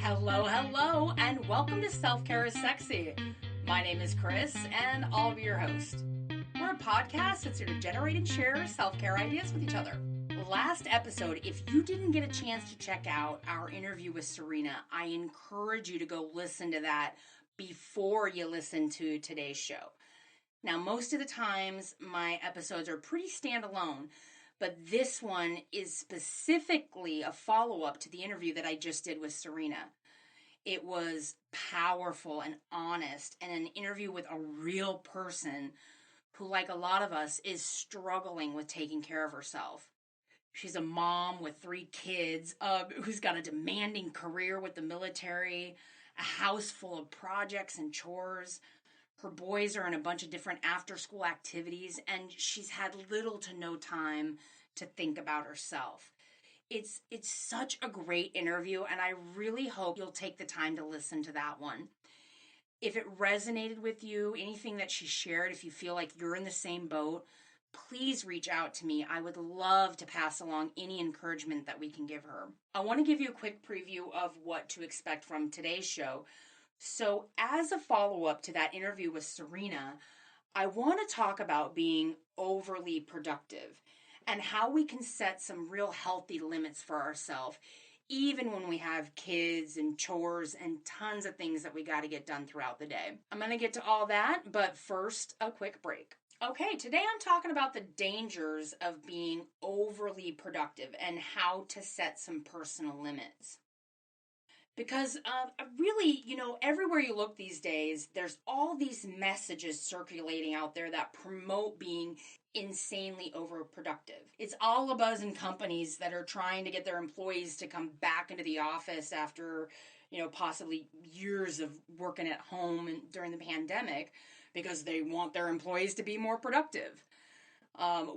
Hello, hello, and welcome to Self-Care is Sexy. My name is Chris, and I'll be your host. We're a podcast that's here to generate and share self-care ideas with each other. Last episode, if you didn't get a chance to check out our interview with Serena, I encourage you to go listen to that before you listen to today's show. Now, most of the times, my episodes are pretty standalone, but this one is specifically a follow-up to the interview that I just did with Serena. It was powerful and honest and an interview with a real person who, like a lot of us, is struggling with taking care of herself. She's a mom with 3 kids, who's got a demanding career with the military, a house full of projects and chores. Her boys are in a bunch of different after-school activities, and she's had little to no time to think about herself. It's such a great interview, and I really hope you'll take the time to listen to that one. If it resonated with you, anything that she shared, if you feel like you're in the same boat, please reach out to me. I would love to pass along any encouragement that we can give her. I want to give you a quick preview of what to expect from today's show. So, as a follow-up to that interview with Serena, I want to talk about being overly productive and how we can set some real healthy limits for ourselves, even when we have kids and chores and tons of things that we got to get done throughout the day. I'm going to get to all that, but first, a quick break. Okay, today I'm talking about the dangers of being overly productive and how to set some personal limits. Because really, everywhere you look these days, there's all these messages circulating out there that promote being insanely overproductive. It's all a buzz in companies that are trying to get their employees to come back into the office after, possibly years of working at home and during the pandemic because they want their employees to be more productive.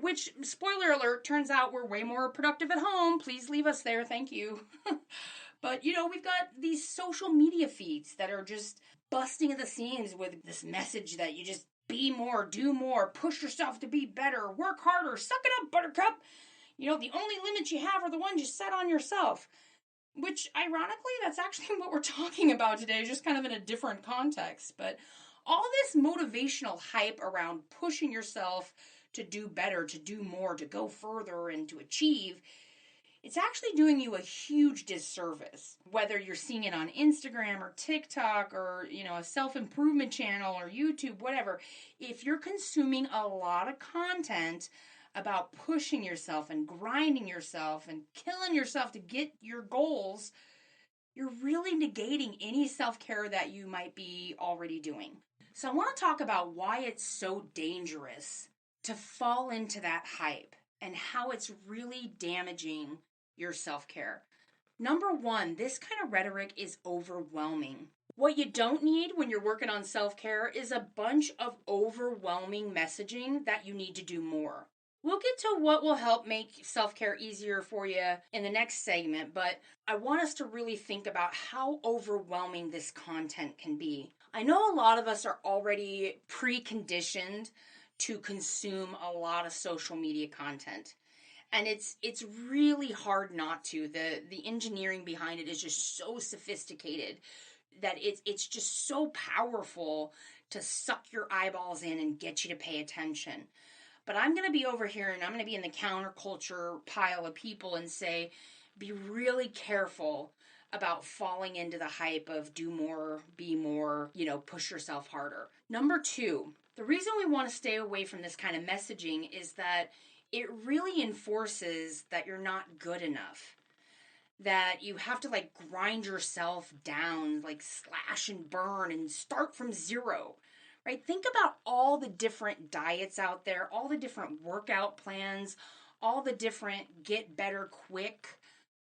Which, spoiler alert, turns out we're way more productive at home. Please leave us there. Thank you. But, we've got these social media feeds that are just busting at the seams with this message that you just be more, do more, push yourself to be better, work harder, suck it up, buttercup. The only limits you have are the ones you set on yourself. Which, ironically, that's actually what we're talking about today, just kind of in a different context. But all this motivational hype around pushing yourself to do better, to do more, to go further, and to achieve, it's actually doing you a huge disservice. Whether you're seeing it on Instagram or TikTok or, a self-improvement channel or YouTube, whatever. If you're consuming a lot of content about pushing yourself and grinding yourself and killing yourself to get your goals, you're really negating any self-care that you might be already doing. So I want to talk about why it's so dangerous to fall into that hype and how it's really damaging your self-care. Number 1, this kind of rhetoric is overwhelming. What you don't need when you're working on self-care is a bunch of overwhelming messaging that you need to do more. We'll get to what will help make self-care easier for you in the next segment, but I want us to really think about how overwhelming this content can be. I know a lot of us are already preconditioned to consume a lot of social media content. And it's really hard not to. The engineering behind it is just so sophisticated that it's just so powerful to suck your eyeballs in and get you to pay attention. But I'm going to be over here and I'm going to be in the counterculture pile of people and say, be really careful about falling into the hype of do more, be more, push yourself harder. Number 2, the reason we want to stay away from this kind of messaging is that it really enforces that you're not good enough. That you have to grind yourself down, slash and burn and start from zero, right? Think about all the different diets out there, all the different workout plans, all the different get better quick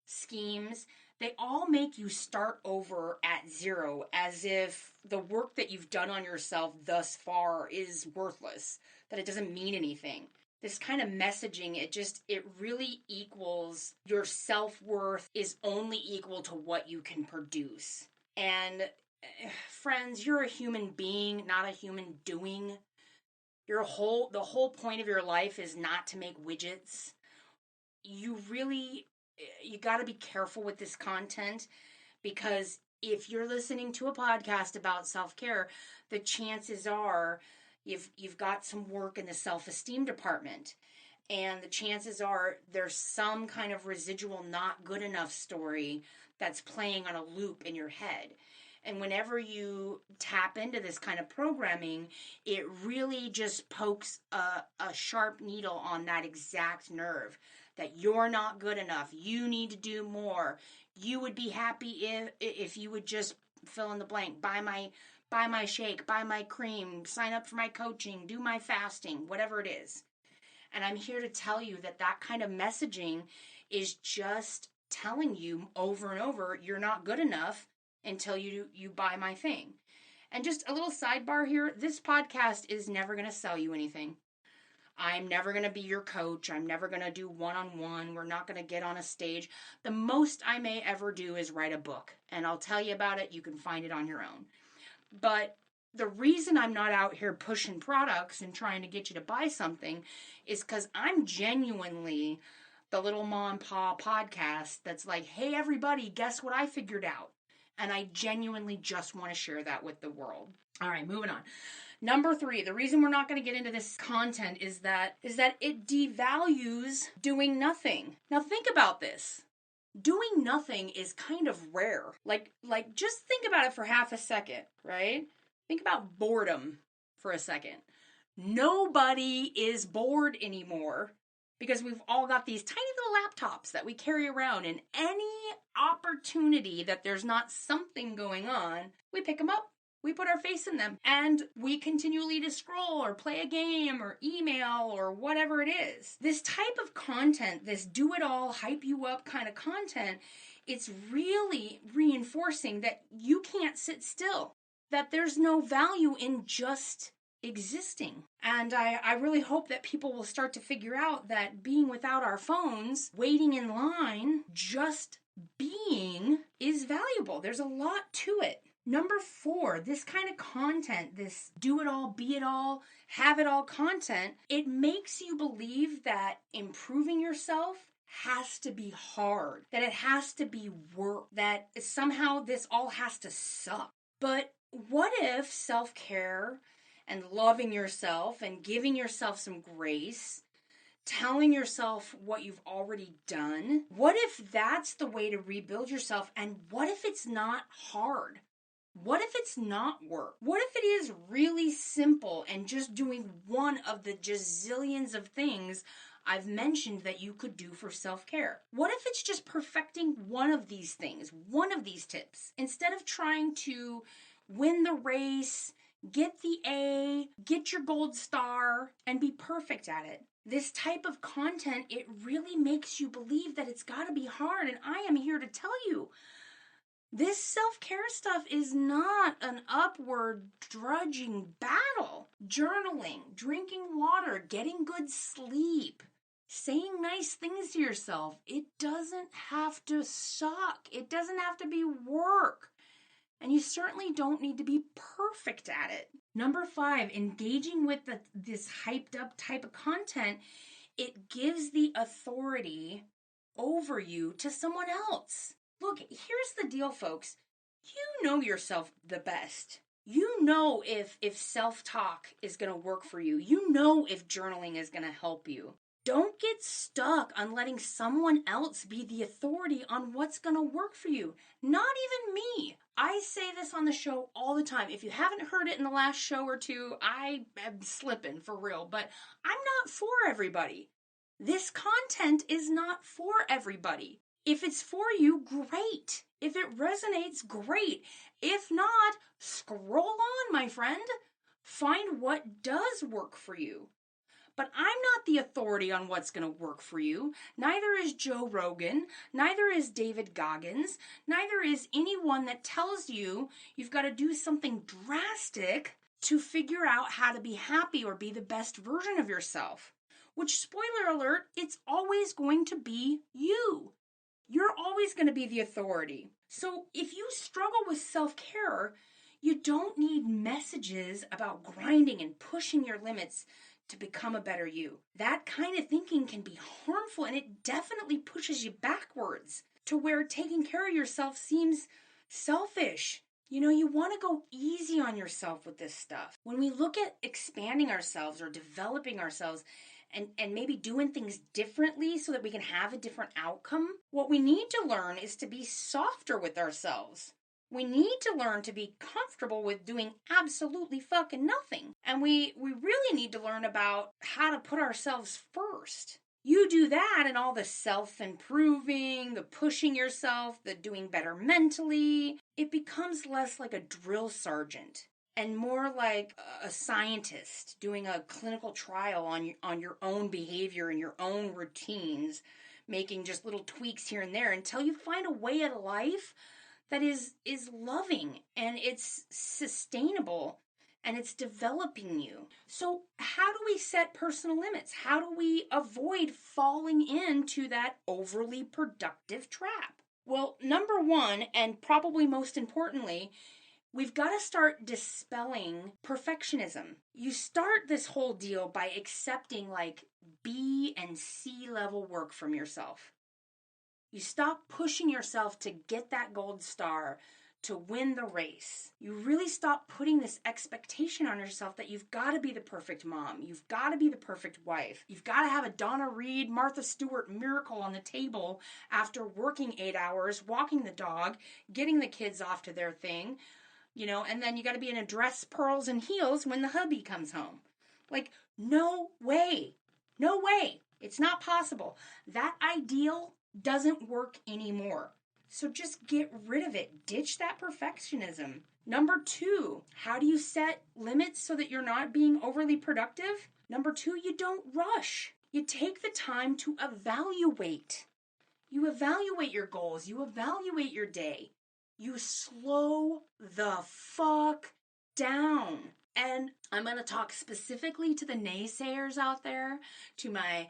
schemes. They all make you start over at zero as if the work that you've done on yourself thus far is worthless, that it doesn't mean anything. This kind of messaging, it really equals your self-worth is only equal to what you can produce. And friends, you're a human being, not a human doing. The whole point of your life is not to make widgets. You got to be careful with this content because if you're listening to a podcast about self-care, the chances are you've got some work in the self-esteem department. And the chances are there's some kind of residual not good enough story that's playing on a loop in your head. And whenever you tap into this kind of programming, it really just pokes a sharp needle on that exact nerve that you're not good enough. You need to do more. You would be happy if you would just fill in the blank. Buy my shake, buy my cream, sign up for my coaching, do my fasting, whatever it is. And I'm here to tell you that that kind of messaging is just telling you over and over, you're not good enough until you buy my thing. And just a little sidebar here, this podcast is never going to sell you anything. I'm never going to be your coach. I'm never going to do one-on-one. We're not going to get on a stage. The most I may ever do is write a book. And I'll tell you about it. You can find it on your own. But the reason I'm not out here pushing products and trying to get you to buy something is because I'm genuinely the little mom and pa podcast that's like, hey, everybody, guess what I figured out? And I genuinely just want to share that with the world. All right, moving on. Number 3, the reason we're not going to get into this content is that it devalues doing nothing. Now think about this. Doing nothing is kind of rare. Like just think about it for half a second, right? Think about boredom for a second. Nobody is bored anymore because we've all got these tiny little laptops that we carry around, and any opportunity that there's not something going on, we pick them up. We put our face in them and we continually to scroll or play a game or email or whatever it is. This type of content, this do-it-all, hype you up kind of content, it's really reinforcing that you can't sit still, that there's no value in just existing. And I really hope that people will start to figure out that being without our phones, waiting in line, just being is valuable. There's a lot to it. Number 4, this kind of content, this do it all, be it all, have it all content, it makes you believe that improving yourself has to be hard, that it has to be work, that somehow this all has to suck. But what if self-care and loving yourself and giving yourself some grace, telling yourself what you've already done, what if that's the way to rebuild yourself? And what if it's not hard? What if it's not work? What if it is really simple and just doing one of the gazillions of things I've mentioned that you could do for self-care? What if it's just perfecting one of these things, one of these tips, instead of trying to win the race, get the A, get your gold star, and be perfect at it? This type of content, it really makes you believe that it's got to be hard, and I am here to tell you, this self-care stuff is not an upward drudging battle. Journaling, drinking water, getting good sleep, saying nice things to yourself, it doesn't have to suck. It doesn't have to be work. And you certainly don't need to be perfect at it. Number 5, engaging with this hyped up type of content, it gives the authority over you to someone else. Look, here's the deal, folks. You know yourself the best. You know if self-talk is going to work for you. You know if journaling is going to help you. Don't get stuck on letting someone else be the authority on what's going to work for you. Not even me. I say this on the show all the time. If you haven't heard it in the last show or two, I am slipping for real. But I'm not for everybody. This content is not for everybody. If it's for you, great. If it resonates, great. If not, scroll on, my friend. Find what does work for you. But I'm not the authority on what's going to work for you. Neither is Joe Rogan. Neither is David Goggins. Neither is anyone that tells you you've got to do something drastic to figure out how to be happy or be the best version of yourself. Which, spoiler alert, it's always going to be you. You're always going to be the authority. So if you struggle with self-care, you don't need messages about grinding and pushing your limits to become a better you. That kind of thinking can be harmful, and it definitely pushes you backwards to where taking care of yourself seems Selfish. You want to go easy on yourself with this stuff. When we look at expanding ourselves or developing ourselves and maybe doing things differently so that we can have a different outcome, what we need to learn is to be softer with ourselves. We need to learn to be comfortable with doing absolutely fucking nothing. And we really need to learn about how to put ourselves first. You do that and all the self-improving, the pushing yourself, the doing better mentally, it becomes less like a drill sergeant and more like a scientist doing a clinical trial on your own behavior and your own routines, making just little tweaks here and there until you find a way of life that is loving and it's sustainable and it's developing you. So how do we set personal limits? How do we avoid falling into that overly productive trap? Well, number one, and probably most importantly, we've got to start dispelling perfectionism. You start this whole deal by accepting like B and C level work from yourself. You stop pushing yourself to get that gold star, to win the race. You really stop putting this expectation on yourself that you've got to be the perfect mom. You've got to be the perfect wife. You've got to have a Donna Reed, Martha Stewart miracle on the table after working 8 hours, walking the dog, getting the kids off to their thing, and then you got to be in a dress, pearls, and heels when the hubby comes home. Like, no way. No way. It's not possible. That ideal doesn't work anymore. So just get rid of it. Ditch that perfectionism. Number 2, how do you set limits so that you're not being overly productive? Number 2, you don't rush. You take the time to evaluate. You evaluate your goals. You evaluate your day. You slow the fuck down. And I'm going to talk specifically to the naysayers out there, to my,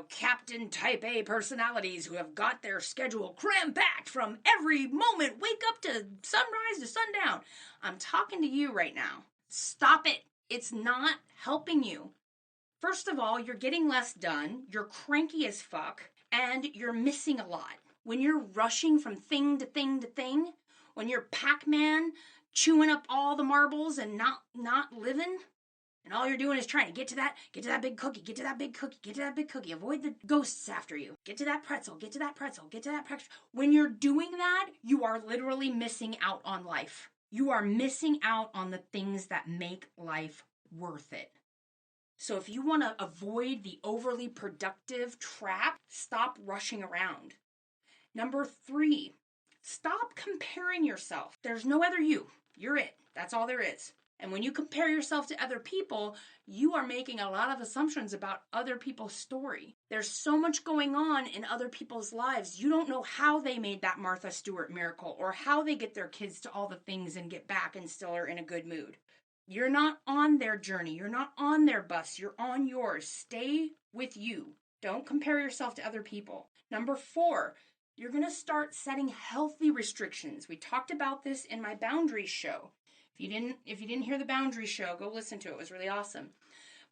Captain Type A personalities who have got their schedule cram-packed from every moment, wake up to sunrise to sundown. I'm talking to you right now. Stop it. It's not helping you. First of all, you're getting less done, you're cranky as fuck, and you're missing a lot. When you're rushing from thing to thing to thing, when you're Pac-Man chewing up all the marbles and not living, and all you're doing is trying to get to that big cookie, get to that big cookie, get to that big cookie, avoid the ghosts after you, get to that pretzel, get to that pretzel, get to that pretzel. When you're doing that, you are literally missing out on life. You are missing out on the things that make life worth it. So if you want to avoid the overly productive trap, stop rushing around. Number 3, stop comparing yourself. There's no other you. You're it. That's all there is. And when you compare yourself to other people, you are making a lot of assumptions about other people's story. There's so much going on in other people's lives. You don't know how they made that Martha Stewart miracle or how they get their kids to all the things and get back and still are in a good mood. You're not on their journey. You're not on their bus. You're on yours. Stay with you. Don't compare yourself to other people. Number 4, you're going to start setting healthy restrictions. We talked about this in my boundaries show. If you didn't hear the boundaries show, go listen to it. It was really awesome.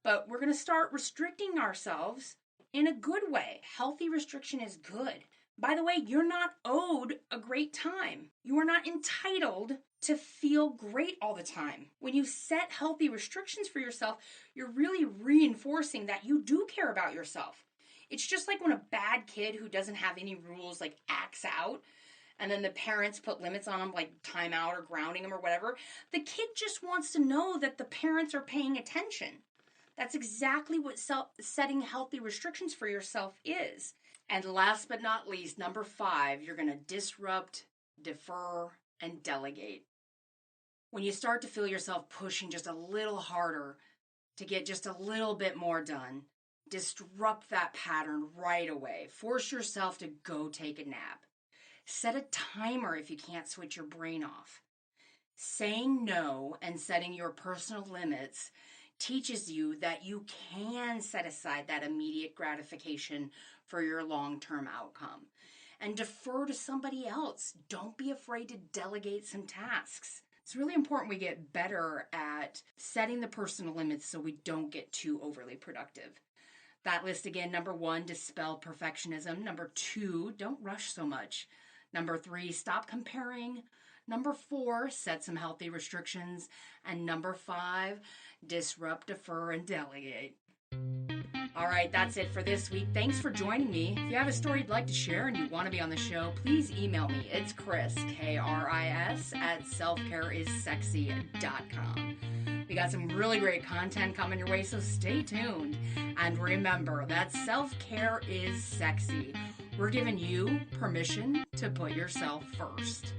But we're going to start restricting ourselves in a good way. Healthy restriction is good. By the way, you're not owed a great time. You are not entitled to feel great all the time. When you set healthy restrictions for yourself, you're really reinforcing that you do care about yourself. It's just like when a bad kid who doesn't have any rules acts out, and then the parents put limits on them like timeout or grounding them or whatever. The kid just wants to know that the parents are paying attention. That's exactly what setting healthy restrictions for yourself is. And last but not least, number 5, you're going to disrupt, defer, and delegate. When you start to feel yourself pushing just a little harder to get just a little bit more done, disrupt that pattern right away. Force yourself to go take a nap. Set a timer if you can't switch your brain off. Saying no and setting your personal limits teaches you that you can set aside that immediate gratification for your long-term outcome. And defer to somebody else. Don't be afraid to delegate some tasks. It's really important we get better at setting the personal limits so we don't get too overly productive. That list again, number 1, dispel perfectionism. Number 2, don't rush so much. Number 3, stop comparing. Number 4, set some healthy restrictions. And number 5, disrupt, defer, and delegate. All right, that's it for this week. Thanks for joining me. If you have a story you'd like to share and you want to be on the show, please email me. It's Chris, Kris, at selfcareissexy.com. We got some really great content coming your way, so stay tuned. And remember that self-care is sexy. We're giving you permission to put yourself first.